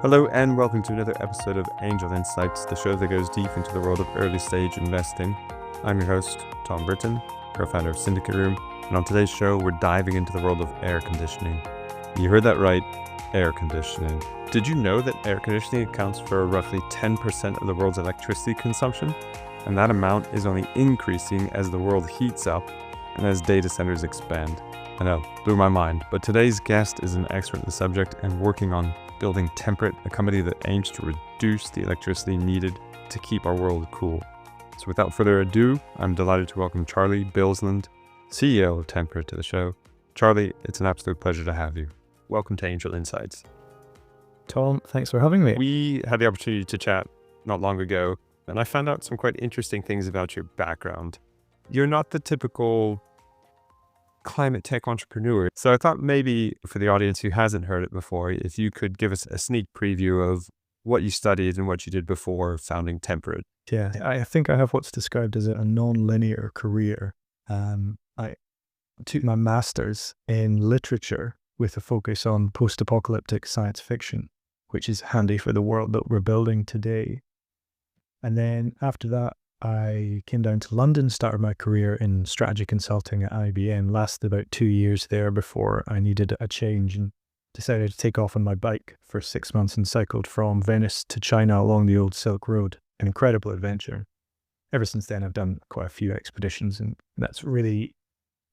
Hello and welcome to another episode of Angel Insights, the show that goes deep into the world of early stage investing. I'm your host, Tom Britton, co-founder of SyndicateRoom, and on today's show, we're diving into the world of air conditioning. You heard that right, air conditioning. Did you know that air conditioning accounts for roughly 10% of the world's electricity consumption? And that amount is only increasing as the world heats up and as data centers expand. I know, blew my mind, but today's guest is an expert in the subject and working on building Temperate, a company that aims to reduce the electricity needed to keep our world cool. So without further ado, I'm delighted to welcome Charlie Bilsland, CEO of Temperate, to the show. Charlie, it's an absolute pleasure to have you. Welcome to Angel Insights. Tom, thanks for having me. We had the opportunity to chat not long ago, and I found out some quite interesting things about your background. You're not the typical climate tech entrepreneur. So I thought maybe for the audience who hasn't heard it before, if you could give us a sneak preview of what you studied and what you did before founding Temperate. Yeah, I think I have what's described as a non-linear career. I took my master's in literature with a focus on post-apocalyptic science fiction, which is handy for the world that we're building today. And then after that, I came down to London, started my career in strategy consulting at IBM, lasted about 2 years there before I needed a change and decided to take off on my bike for 6 months and cycled from Venice to China along the old Silk Road. An incredible adventure. Ever since then, I've done quite a few expeditions, and that's really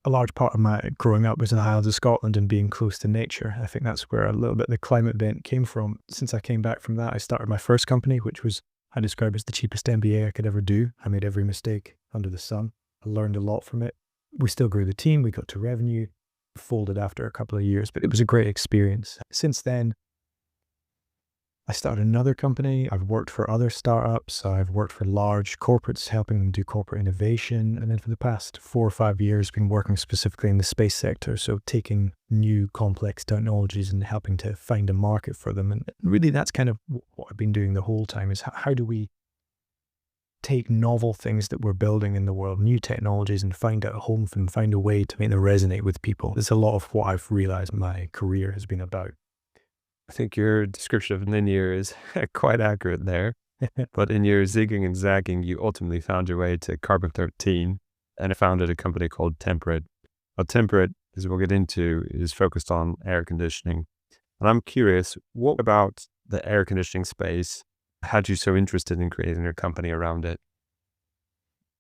a large part of my growing up was in the Highlands of Scotland and being close to nature. I think that's where a little bit of the climate bent came from. Since I came back from that, I started my first company, which was I describe as the cheapest MBA I could ever do. I made every mistake under the sun. I learned a lot from it. We still grew the team. We got to revenue, folded after a couple of years, but it was a great experience. Since then, I started another company. I've worked for other startups. I've worked for large corporates, helping them do corporate innovation. And then for the past 4 or 5 years, been working specifically in the space sector. So taking new complex technologies and helping to find a market for them. And really that's kind of what I've been doing the whole time is how do we take novel things that we're building in the world, new technologies, and find out a home for them, find a way to make them resonate with people. There's a lot of what I've realized my career has been about. I think your description of linear is quite accurate there. But in your zigging and zagging, you ultimately found your way to Carbon-13 and founded a company called Temperate. Now, Temperate, as we'll get into, is focused on air conditioning. And I'm curious, what about the air conditioning space had you so interested in creating a company around it?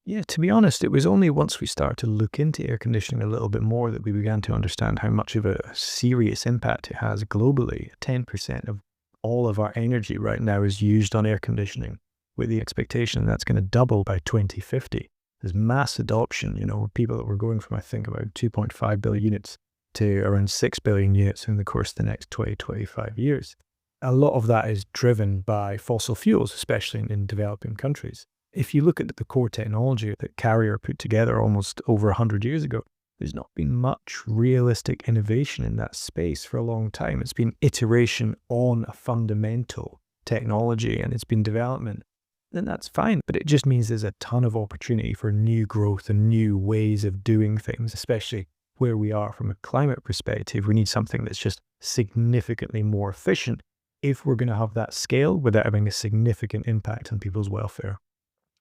Yeah, to be honest, it was only once we started to look into air conditioning a little bit more that we began to understand how much of a serious impact it has globally. 10% of all of our energy right now is used on air conditioning, with the expectation that's going to double by 2050. There's mass adoption, people that were going from, I think, about 2.5 billion units to around 6 billion units in the course of the next 25 years. A lot of that is driven by fossil fuels, especially in developing countries. If you look at the core technology that Carrier put together almost over 100 years ago, there's not been much realistic innovation in that space for a long time. It's been iteration on a fundamental technology and it's been development. Then that's fine, but it just means there's a ton of opportunity for new growth and new ways of doing things, especially where we are from a climate perspective. We need something that's just significantly more efficient if we're going to have that scale without having a significant impact on people's welfare.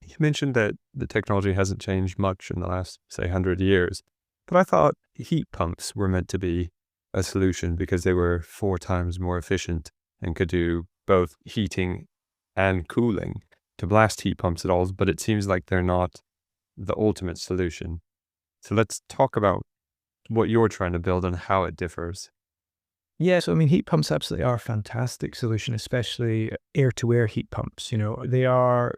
You mentioned that the technology hasn't changed much in the last, say, 100 years, but I thought heat pumps were meant to be a solution because they were 4 times more efficient and could do both heating and cooling. To blast heat pumps at all, but it seems like they're not the ultimate solution. So let's talk about what you're trying to build and how it differs. Yeah, so heat pumps absolutely are a fantastic solution, especially air-to-air heat pumps. They are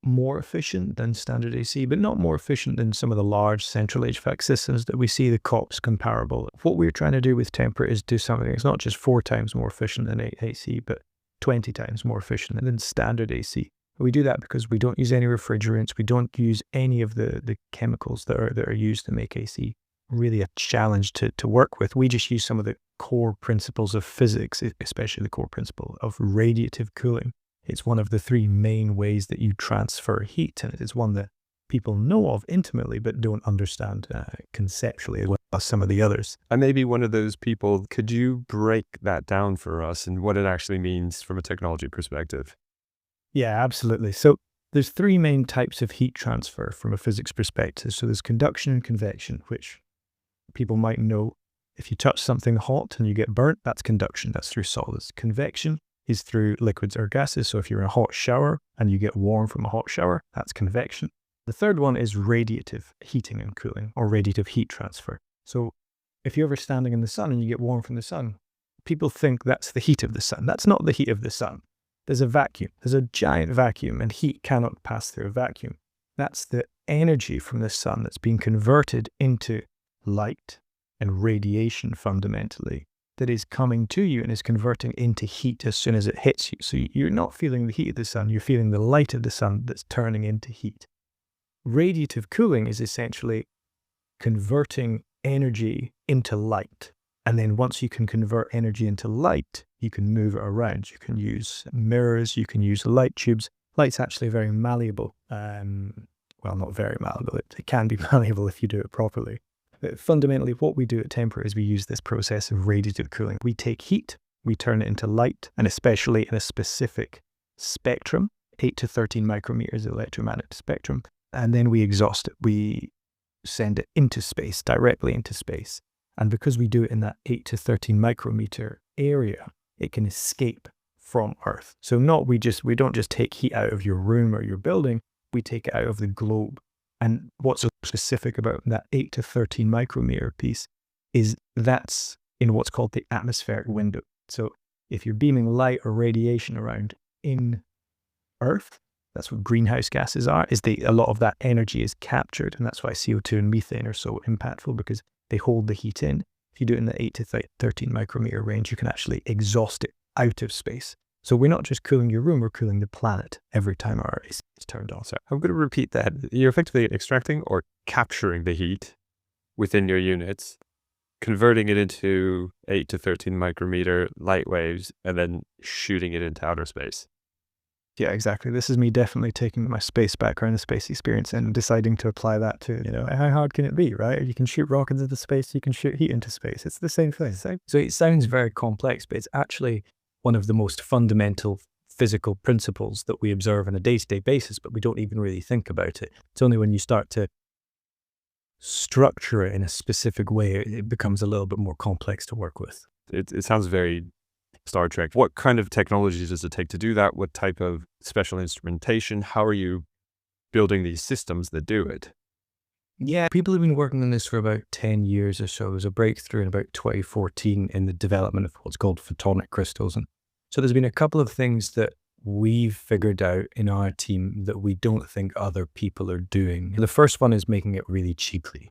more efficient than standard AC, but not more efficient than some of the large central HVAC systems that we see, the COPs comparable. What we're trying to do with Temperate is do something that's not just 4 times more efficient than AC, but 20 times more efficient than standard AC. We do that because we don't use any refrigerants. We don't use any of the chemicals that are used to make AC. Really a challenge to work with. We just use some of the core principles of physics, especially the core principle of radiative cooling. It's one of the 3 main ways that you transfer heat, and it's one that people know of intimately but don't understand conceptually as well. some of the others. And maybe one of those people, could you break that down for us and what it actually means from a technology perspective? Yeah, absolutely. So there's three main types of heat transfer from a physics perspective. So there's conduction and convection, which people might know. If you touch something hot and you get burnt, that's conduction. That's through solids. Convection is through liquids or gases. So if you're in a hot shower and you get warm from a hot shower, that's convection. The third one is radiative heating and cooling, or radiative heat transfer. So if you're ever standing in the sun and you get warm from the sun, people think that's the heat of the sun. That's not the heat of the sun. There's a vacuum. There's a giant vacuum, and heat cannot pass through a vacuum. That's the energy from the sun that's being converted into light and radiation fundamentally, that is coming to you and is converting into heat as soon as it hits you. So you're not feeling the heat of the sun, you're feeling the light of the sun that's turning into heat. Radiative cooling is essentially converting energy into light. And then once you can convert energy into light, you can move it around. You can use mirrors, you can use light tubes. Light's actually very malleable. Well, not very malleable. It can be malleable if you do it properly. But fundamentally, what we do at Temperate is we use this process of radiative cooling. We take heat, we turn it into light, and especially in a specific spectrum, 8 to 13 micrometers electromagnetic spectrum, and then we exhaust it. We send it into space, directly into space. And because we do it in that 8 to 13 micrometer area, it can escape from Earth. So we don't just take heat out of your room or your building, we take it out of the globe. And what's so specific about that 8 to 13 micrometer piece is that's in what's called the atmospheric window. So if you're beaming light or radiation around in Earth, that's what greenhouse gases are, a lot of that energy is captured. And that's why CO2 and methane are so impactful, because they hold the heat in. If you do it in the 8 to 13 micrometer range, you can actually exhaust it out of space. So we're not just cooling your room, we're cooling the planet every time our AC is turned on. So I'm going to repeat that. You're effectively extracting or capturing the heat within your units, converting it into 8 to 13 micrometer light waves, and then shooting it into outer space. Yeah, exactly. This is me definitely taking my space background, the space experience, and deciding to apply that to, how hard can it be, right? You can shoot rockets into space, you can shoot heat into space. It's the same thing. So it sounds very complex, but it's actually one of the most fundamental physical principles that we observe on a day-to-day basis, but we don't even really think about it. It's only when you start to structure it in a specific way, it becomes a little bit more complex to work with. It sounds very Star Trek. What kind of technology does it take to do that? What type of special instrumentation? How are you building these systems that do it? Yeah, people have been working on this for about 10 years or so. There was a breakthrough in about 2014 in the development of what's called photonic crystals. And so there's been a couple of things that we've figured out in our team that we don't think other people are doing. The first one is making it really cheaply.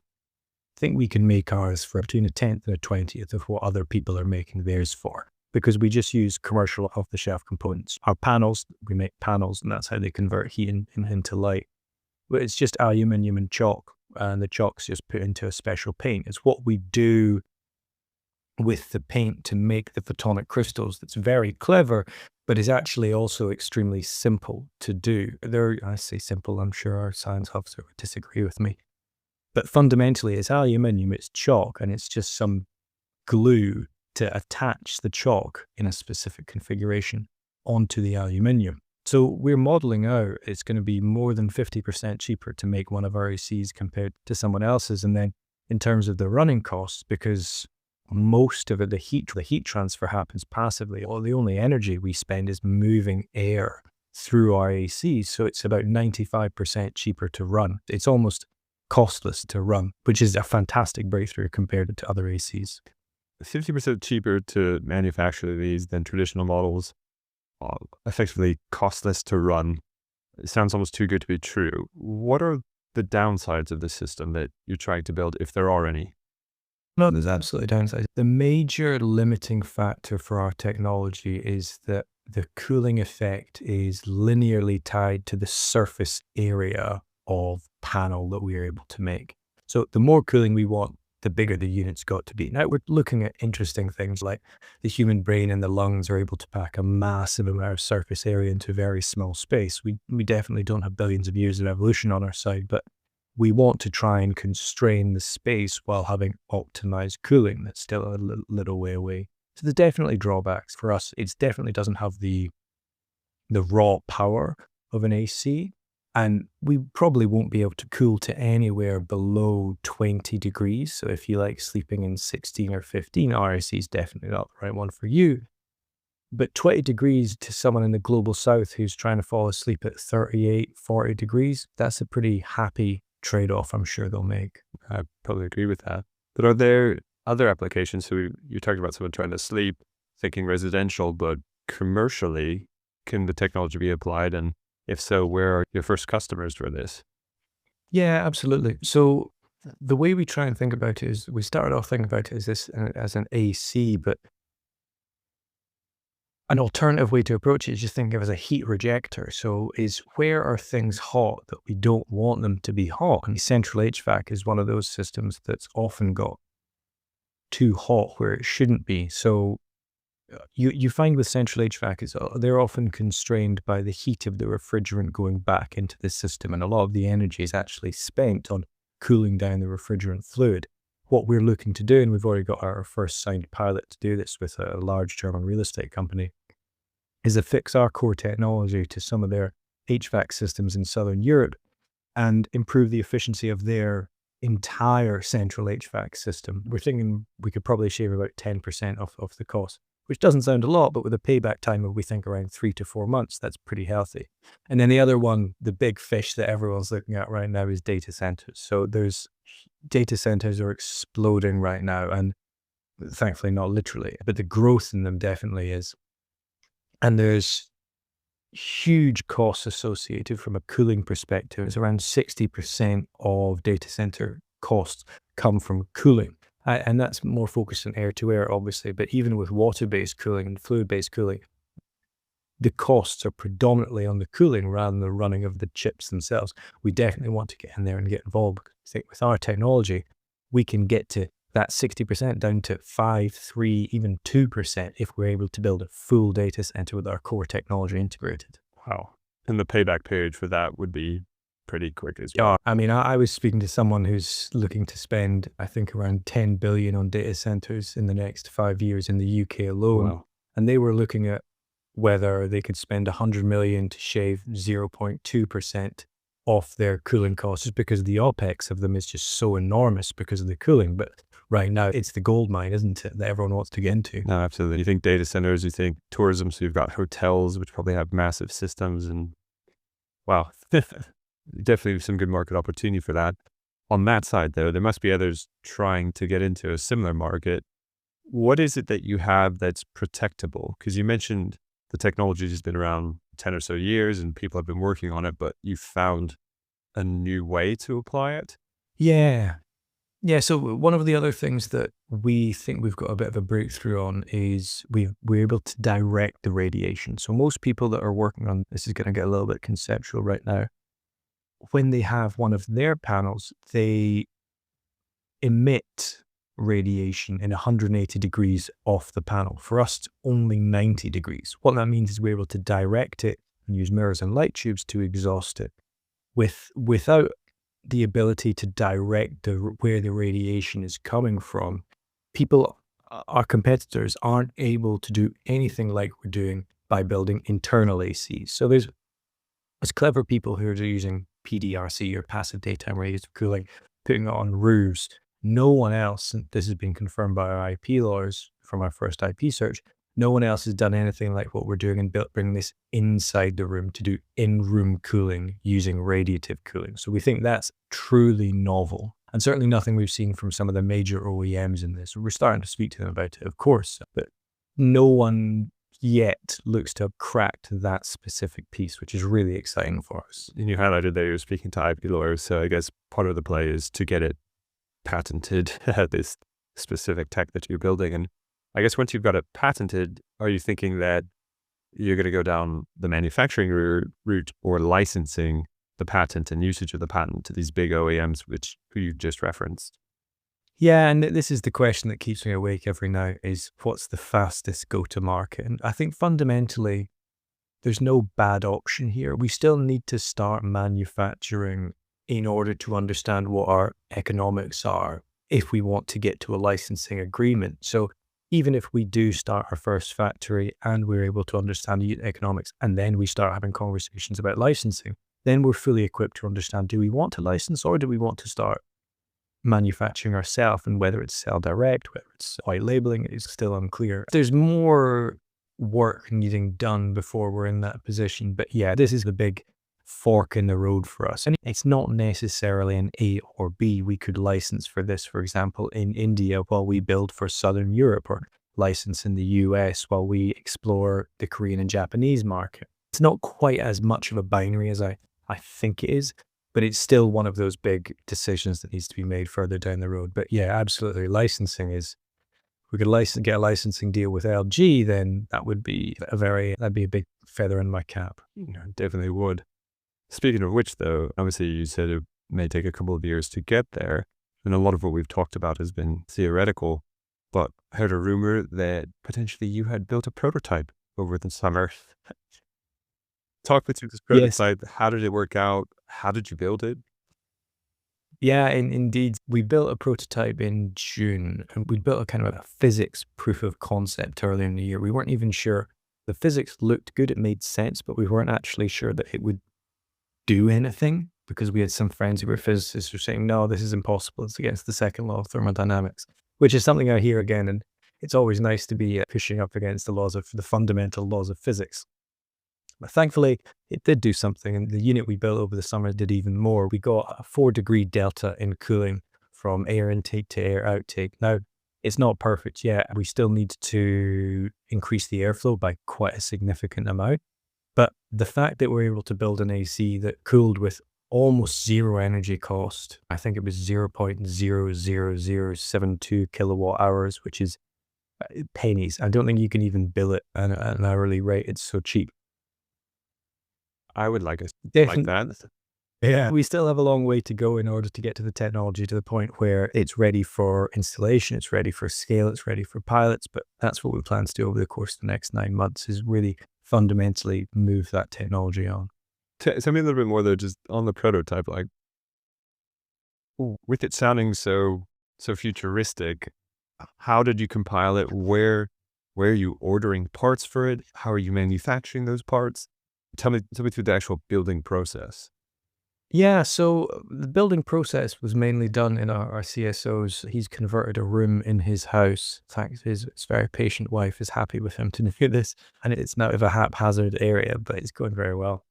I think we can make ours for between a 10th and a 20th of what other people are making theirs for, because we just use commercial off-the-shelf components. Our panels, we make panels, and that's how they convert heat into light. But it's just aluminium and chalk, and the chalk's just put into a special paint. It's what we do with the paint to make the photonic crystals that's very clever, but is actually also extremely simple to do. I say simple, I'm sure our science officer would disagree with me. But fundamentally, it's aluminium, it's chalk, and it's just some glue to attach the chalk in a specific configuration onto the aluminium. So we're modeling out it's going to be more than 50% cheaper to make one of our ACs compared to someone else's. And then in terms of the running costs, because most of it, the heat transfer happens passively, the only energy we spend is moving air through our ACs. So it's about 95% cheaper to run. It's almost costless to run, which is a fantastic breakthrough compared to other ACs. 50% cheaper to manufacture these than traditional models, effectively costless to run. It sounds almost too good to be true. What are the downsides of the system that you're trying to build, if there are any? No, there's absolutely downsides. The major limiting factor for our technology is that the cooling effect is linearly tied to the surface area of panel that we are able to make. So the more cooling we want, the bigger the unit's got to be. Now we're looking at interesting things like the human brain and the lungs are able to pack a massive amount of surface area into a very small space. We definitely don't have billions of years of evolution on our side, but we want to try and constrain the space while having optimized cooling. That's still a little way away. So there's definitely drawbacks for us. It definitely doesn't have the raw power of an AC. And we probably won't be able to cool to anywhere below 20 degrees. So if you like sleeping in 16 or 15, RAC is definitely not the right one for you. But 20 degrees to someone in the global south who's trying to fall asleep at 38, 40 degrees, that's a pretty happy trade-off I'm sure they'll make. I probably agree with that. But are there other applications? So you talked about someone trying to sleep, thinking residential, but commercially, can the technology be applied? And if so, where are your first customers for this? Yeah, absolutely. So the way we try and think about it is we started off thinking about it as an AC, but an alternative way to approach it is just think of it as a heat rejector. So is where are things hot that we don't want them to be hot? And central HVAC is one of those systems that's often got too hot where it shouldn't be. So you find with central HVAC is they're often constrained by the heat of the refrigerant going back into the system. And a lot of the energy is actually spent on cooling down the refrigerant fluid. What we're looking to do, and we've already got our first signed pilot to do this with a large German real estate company, is affix our core technology to some of their HVAC systems in Southern Europe and improve the efficiency of their entire central HVAC system. We're thinking we could probably shave about 10% off the cost, which doesn't sound a lot, but with a payback time of, we think, around 3 to 4 months, that's pretty healthy. And then the other one, the big fish that everyone's looking at right now is data centers. So data centers are exploding right now, and thankfully not literally, but the growth in them definitely is. And there's huge costs associated from a cooling perspective. It's around 60% of data center costs come from cooling. And that's more focused on air-to-air, obviously, but even with water-based cooling and fluid-based cooling, the costs are predominantly on the cooling rather than the running of the chips themselves. We definitely want to get in there and get involved. I think with our technology, we can get to that 60% down to 5, 3, even 2% if we're able to build a full data center with our core technology integrated. Wow. And the payback period for that would be pretty quick as well. Yeah, I mean, I was speaking to someone who's looking to spend, I think, around 10 billion on data centers in the next 5 years in the UK alone. Wow. And they were looking at whether they could spend 100 million to shave 0.2% off their cooling costs, just because the OPEX of them is just so enormous because of the cooling. But right now, it's the gold mine, isn't it, that everyone wants to get into? No, absolutely. You think data centers, you think tourism, so you've got hotels, which probably have massive systems, and wow, definitely some good market opportunity for that. On that side, though, there must be others trying to get into a similar market. What is it that you have that's protectable? Because you mentioned the technology has been around 10 or so years and people have been working on it, but you found a new way to apply it? Yeah. Yeah, so one of the other things that we think we've got a bit of a breakthrough on is we're able to direct the radiation. So most people that are working on this is going to get a little bit conceptual right now. When they have one of their panels, they emit radiation in 180 degrees off the panel. For us, it's only 90 degrees. What that means is we're able to direct it and use mirrors and light tubes to exhaust it. Without the ability to direct where the radiation is coming from, our competitors aren't able to do anything like we're doing by building internal ACs. So there's clever people who are using PDRC or passive daytime radiative cooling, putting it on roofs. No one else, and this has been confirmed by our IP lawyers from our first IP search, no one else has done anything like what we're doing and bringing this inside the room to do in-room cooling using radiative cooling. So we think that's truly novel, and certainly nothing we've seen from some of the major OEMs in this. We're starting to speak to them about it, of course, but no one yet looks to have cracked that specific piece, which is really exciting for us. And you highlighted that you're speaking to IP lawyers, so I guess part of the play is to get it patented, this specific tech that you're building. And I guess once you've got it patented, are you thinking that you're going to go down the manufacturing route or licensing the patent and usage of the patent to these big OEMs, who you just referenced? Yeah, and this is the question that keeps me awake every night, is what's the fastest go-to-market? And I think fundamentally, there's no bad option here. We still need to start manufacturing in order to understand what our economics are if we want to get to a licensing agreement. So even if we do start our first factory and we're able to understand the economics, and then we start having conversations about licensing, then we're fully equipped to understand, do we want to license or do we want to start manufacturing ourselves? And whether it's sell direct, whether it's white labeling, is still unclear. There's more work needing done before we're in that position. But yeah, this is the big fork in the road for us. And it's not necessarily an A or B. We could license for this, for example, in India while we build for Southern Europe, or license in the US while we explore the Korean and Japanese market. It's not quite as much of a binary as I think it is, but it's still one of those big decisions that needs to be made further down the road. But yeah, absolutely. Licensing is, if we could get a licensing deal with LG, then that'd be a big feather in my cap. Definitely would. Speaking of which, though, obviously you said it may take a couple of years to get there, and a lot of what we've talked about has been theoretical, but I heard a rumor that potentially you had built a prototype over the summer. Talk me through this prototype. Yes. How did it work out? How did you build it? Yeah, indeed. We built a prototype in June, and we built a kind of a physics proof of concept earlier in the year. We weren't even sure. The physics looked good. It made sense, but we weren't actually sure that it would do anything, because we had some friends who were physicists who were saying, no, this is impossible. It's against the second law of thermodynamics, which is something I hear again. And it's always nice to be pushing up against the fundamental laws of physics. But thankfully, it did do something. And the unit we built over the summer did even more. We got a 4-degree delta in cooling from air intake to air outtake. Now, it's not perfect yet. We still need to increase the airflow by quite a significant amount. But the fact that we're able to build an AC that cooled with almost zero energy cost, I think it was 0.00072 kilowatt hours, which is pennies. I don't think you can even bill it at an hourly rate. It's so cheap. I would like that. Yeah. We still have a long way to go in order to get to the technology to the point where it's ready for installation, it's ready for scale, it's ready for pilots. But that's what we plan to do over the course of the next 9 months, is really fundamentally move that technology on. Tell me a little bit more, though, just on the prototype, like with it sounding so futuristic, how did you compile it? Where are you ordering parts for it? How are you manufacturing those parts? Tell me through the actual building process. Yeah, so the building process was mainly done in our CSO's. He's converted a room in his house. In fact, his very patient wife is happy with him to do this, and it's now of a haphazard area, but it's going very well.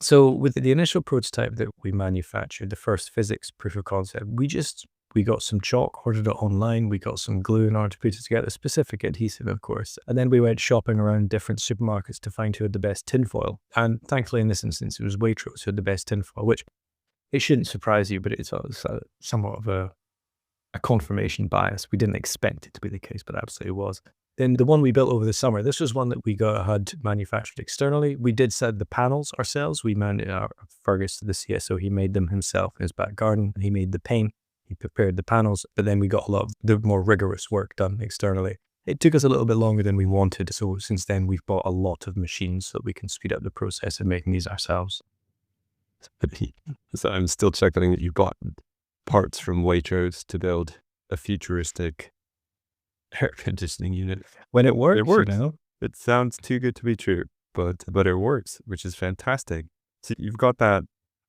So with the initial prototype that we manufactured, the first physics proof of concept, we got some chalk, ordered it online. We got some glue in order to put it together, specific adhesive, of course. And then we went shopping around different supermarkets to find who had the best tinfoil. And thankfully, in this instance, it was Waitrose who had the best tinfoil, which it shouldn't surprise you, but it's somewhat of a confirmation bias. We didn't expect it to be the case, but absolutely was. Then the one we built over the summer, this was one that we had manufactured externally. We did set the panels ourselves. Fergus, the CSO, he made them himself in his back garden. He made the paint. He prepared the panels, but then we got a lot of the more rigorous work done externally. It took us a little bit longer than we wanted. So since then, we've bought a lot of machines so that we can speed up the process of making these ourselves. So I'm still chuckling that you bought parts from Waitrose to build a futuristic air conditioning unit. When it works, It sounds too good to be true, but it works, which is fantastic. So you've got that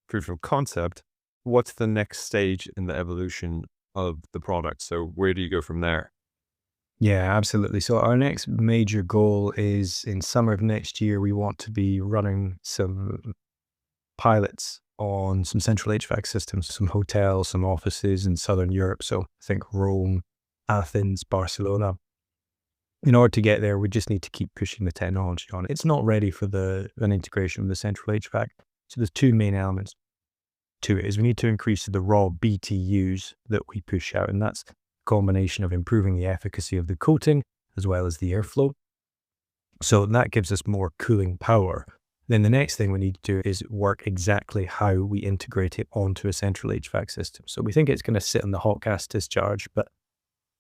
proof of concept. What's the next stage in the evolution of the product? So where do you go from there? Yeah, absolutely. So our next major goal is in summer of next year, we want to be running some pilots on some central HVAC systems, some hotels, some offices in Southern Europe. So I think Rome, Athens, Barcelona. In order to get there, we just need to keep pushing the technology on. It's not ready for an integration with the central HVAC. So there's two main elements to it. Is we need to increase the raw BTUs that we push out, and that's a combination of improving the efficacy of the coating as well as the airflow. So that gives us more cooling power. Then the next thing we need to do is work exactly how we integrate it onto a central HVAC system. So we think it's going to sit in the hot gas discharge, but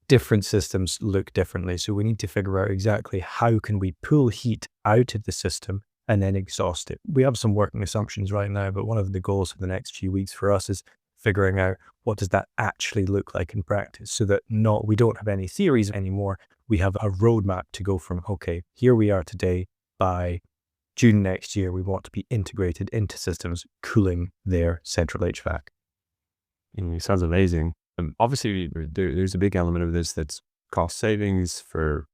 different systems look differently. So we need to figure out exactly how can we pull heat out of the system and then exhaust it. We have some working assumptions right now, but one of the goals for the next few weeks for us is figuring out what does that actually look like in practice, so that we don't have any theories anymore. We have a roadmap to go from, okay, here we are today, by June next year, we want to be integrated into systems cooling their central HVAC. It sounds amazing. Obviously, there's a big element of this that's cost savings for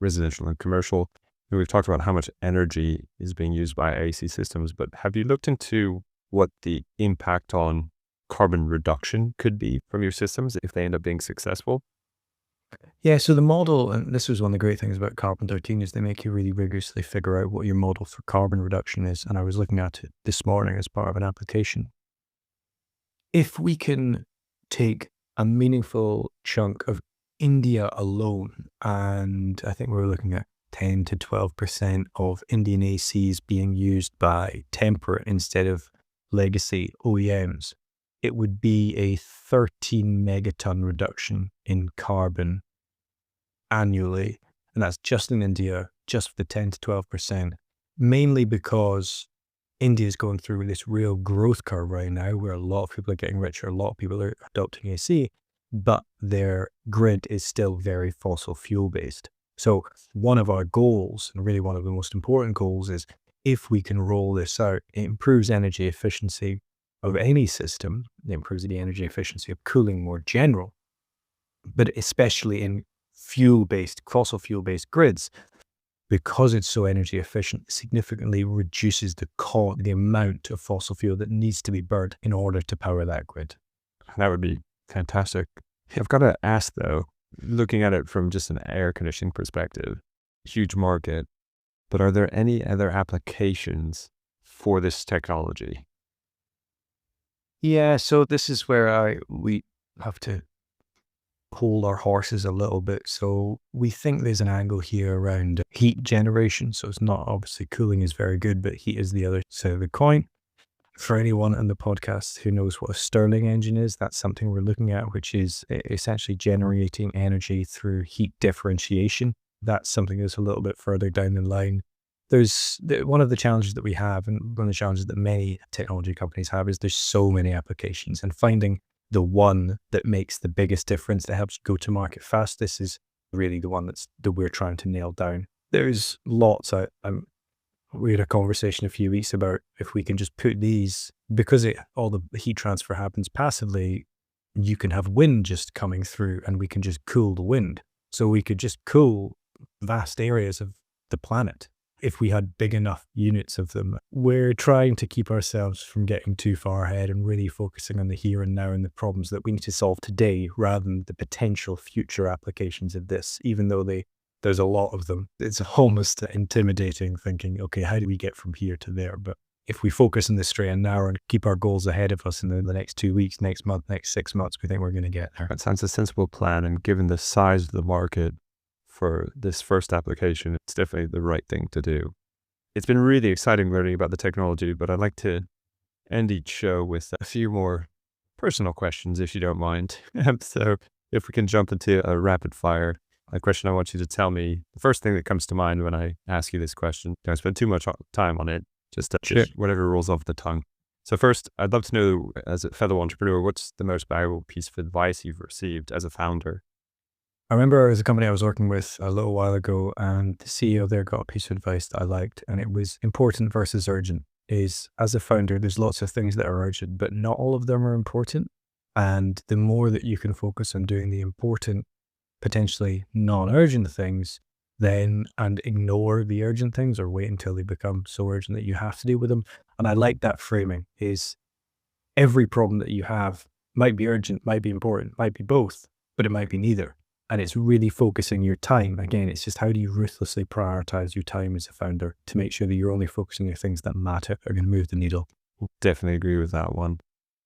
residential and commercial. And we've talked about how much energy is being used by AC systems, but have you looked into what the impact on carbon reduction could be from your systems if they end up being successful? Yeah, so the model, and this was one of the great things about Carbon 13, is they make you really rigorously figure out what your model for carbon reduction is. And I was looking at it this morning as part of an application. If we can take a meaningful chunk of India alone, and I think we were looking at 10 to 12% of Indian ACs being used by Temperate instead of legacy OEMs, it would be a 13 megaton reduction in carbon annually. And that's just in India, just for the 10 to 12%, mainly because India is going through this real growth curve right now where a lot of people are getting richer, a lot of people are adopting AC, but their grid is still very fossil fuel based. So one of our goals, and really one of the most important goals, is if we can roll this out, it improves energy efficiency of any system, it improves the energy efficiency of cooling more general, but especially in fossil fuel-based grids, because it's so energy efficient, it significantly reduces the amount of fossil fuel that needs to be burned in order to power that grid. That would be fantastic. I've got to ask though, looking at it from just an air conditioning perspective, huge market, but are there any other applications for this technology? Yeah, so this is where we have to hold our horses a little bit. So we think there's an angle here around heat generation. So it's not, obviously cooling is very good, but heat is the other side of the coin. For anyone on the podcast who knows what a Stirling engine is, that's something we're looking at, which is essentially generating energy through heat differentiation. That's something that's a little bit further down the line. One of the challenges that we have, and one of the challenges that many technology companies have, is there's so many applications, and finding the one that makes the biggest difference, that helps you go to market fast. This is really the one that we're trying to nail down. There's lots. We had a conversation a few weeks about if we can just put these, because all the heat transfer happens passively, you can have wind just coming through and we can just cool the wind. So we could just cool vast areas of the planet if we had big enough units of them. We're trying to keep ourselves from getting too far ahead and really focusing on the here and now and the problems that we need to solve today, rather than the potential future applications of this, even though there's a lot of them. It's almost intimidating thinking, okay, how do we get from here to there? But if we focus on this straight and narrow and keep our goals ahead of us in the next 2 weeks, next month, next 6 months, we think we're going to get there. That sounds a sensible plan. And given the size of the market for this first application, it's definitely the right thing to do. It's been really exciting learning about the technology, but I'd like to end each show with a few more personal questions, if you don't mind. So if we can jump into a rapid fire, a question I want you to tell me the first thing that comes to mind when I ask you this question. Don't spend too much time on it, just whatever rolls off the tongue. So first, I'd love to know, as a fellow entrepreneur, what's the most valuable piece of advice you've received as a founder? I remember there was a company I was working with a little while ago, and the CEO there got a piece of advice that I liked, and it was important versus urgent. Is, as a founder, there's lots of things that are urgent, but not all of them are important. And the more that you can focus on doing the important, potentially non-urgent things, and ignore the urgent things, or wait until they become so urgent that you have to deal with them. And I like that framing, is every problem that you have might be urgent, might be important, might be both, but it might be neither. And it's really focusing your time. Again, it's just, how do you ruthlessly prioritize your time as a founder to make sure that you're only focusing on things that matter, are going to move the needle. Definitely agree with that one.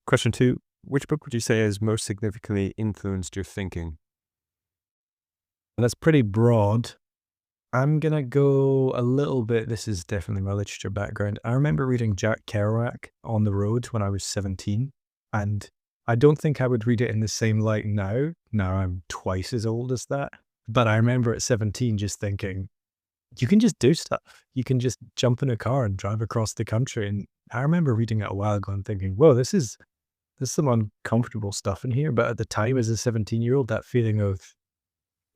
Question 2, which book would you say has most significantly influenced your thinking? And that's pretty broad. I'm going to go a little bit, this is definitely my literature background. I remember reading Jack Kerouac On the Road when I was 17, and I don't think I would read it in the same light now. Now I'm twice as old as that. But I remember at 17 just thinking, you can just do stuff. You can just jump in a car and drive across the country. And I remember reading it a while ago and thinking, whoa, there's some uncomfortable stuff in here. But at the time, as a 17-year-old, that feeling of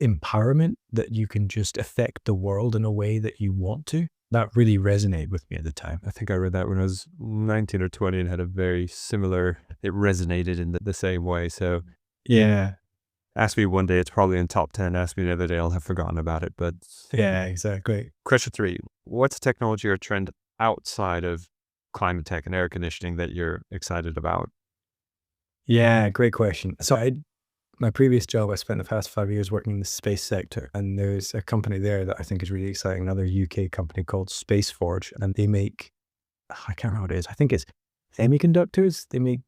empowerment that you can just affect the world in a way that you want to, that really resonated with me at the time. I think I read that when I was 19 or 20 and had a very similar, it resonated in the same way. So Yeah. ask me one day, it's probably in top 10. Ask me another day, I'll have forgotten about it. But Yeah, exactly. question 3, what's a technology or trend outside of climate tech and air conditioning that you're excited about? Yeah, great question. So my previous job, I spent the past 5 years working in the space sector, and there's a company there that I think is really exciting, another UK company called Space Forge, and they make, I can't remember what it is, I think it's semiconductors. They make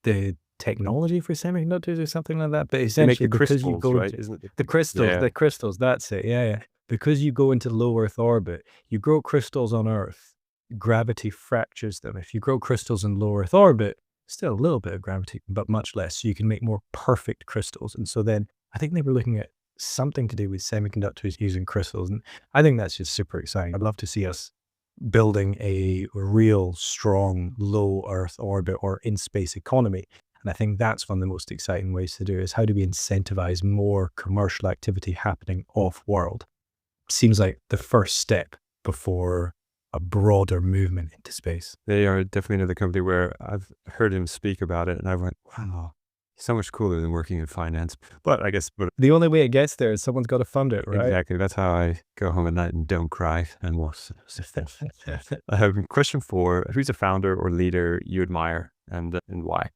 the technology for semiconductors or something like that, but They make essentially the because you crystals, go right? into Isn't it? the crystals, that's it, yeah. Because you go into low Earth orbit, you grow crystals on Earth, gravity fractures them. If you grow crystals in low Earth orbit, still a little bit of gravity, but much less. So you can make more perfect crystals. And so then I think they were looking at something to do with semiconductors using crystals. And I think that's just super exciting. I'd love to see us building a real strong low Earth orbit or in space economy. And I think that's one of the most exciting ways to do it, is how do we incentivize more commercial activity happening off world? Seems like the first step before a broader movement into space. They are definitely another company where I've heard him speak about it and I went, wow, so much cooler than working in finance. But I guess, but The only way it gets there is someone's got to fund it, right? exactly, that's how I go home at night and don't cry. And what? Question 4, who's a founder or leader you admire and why?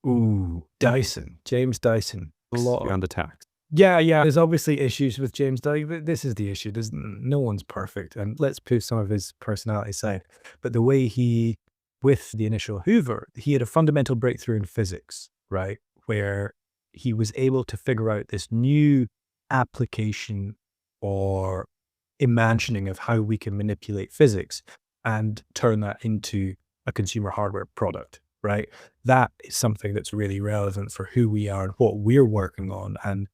Ooh, Dyson, James Dyson. A lot. Beyond attack. Yeah. There's obviously issues with James Dyson, but this is the issue. No one's perfect, and let's put some of his personality aside. But the way with the initial Hoover, he had a fundamental breakthrough in physics, right? Where he was able to figure out this new application or imagining of how we can manipulate physics and turn that into a consumer hardware product, right? That is something that's really relevant for who we are and what we're working on. And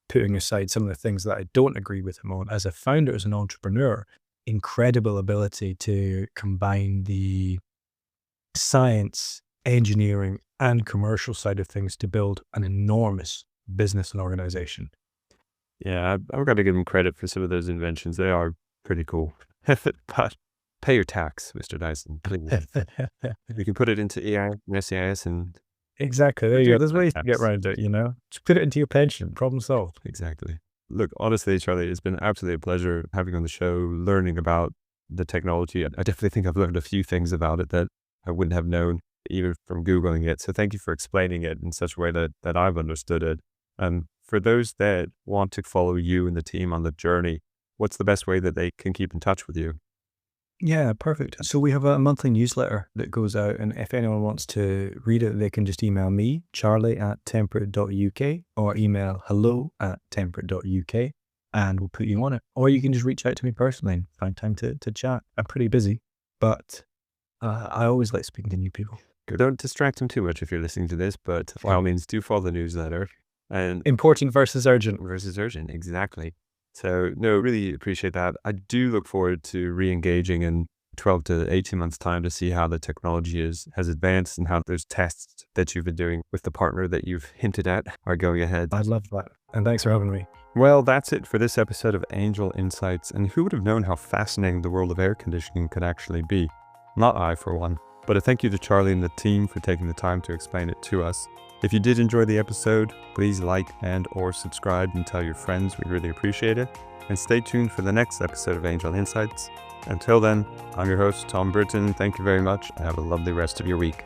putting aside some of the things that I don't agree with him on, as a founder, as an entrepreneur, incredible ability to combine the science, engineering, and commercial side of things to build an enormous business and organization. Yeah, I've got to give him credit for some of those inventions. They are pretty cool. But pay your tax, Mr. Dyson, please. You can put it into EI and SEIS and Exactly. There you go. There's ways to get around it, Just put it into your pension. Problem solved. exactly. Look, honestly, Charlie, it's been absolutely a pleasure having you on the show, learning about the technology. I definitely think I've learned a few things about it that I wouldn't have known even from Googling it. So thank you for explaining it in such a way that I've understood it. And for those that want to follow you and the team on the journey, what's the best way that they can keep in touch with you? Yeah, perfect. So we have a monthly newsletter that goes out, and if anyone wants to read it, they can just email me, charlie@temperate.uk, or email hello@temperate.uk, and we'll put you on it. Or you can just reach out to me personally and find time to chat. I'm pretty busy, but I always like speaking to new people. Don't distract them too much if you're listening to this, but by all means, do follow the newsletter. And Important versus urgent. exactly. So no, really appreciate that. I do look forward to re-engaging in 12 to 18 months time to see how the technology has advanced and how those tests that you've been doing with the partner that you've hinted at are going ahead. I'd love that. And thanks for having me. Well, that's it for this episode of Angel Insights. And who would have known how fascinating the world of air conditioning could actually be? Not I, for one. But a thank you to Charlie and the team for taking the time to explain it to us. If you did enjoy the episode, please like and/or subscribe and tell your friends. We really appreciate it. And stay tuned for the next episode of Angel Insights. Until then, I'm your host, Tom Britton. Thank you very much. And have a lovely rest of your week.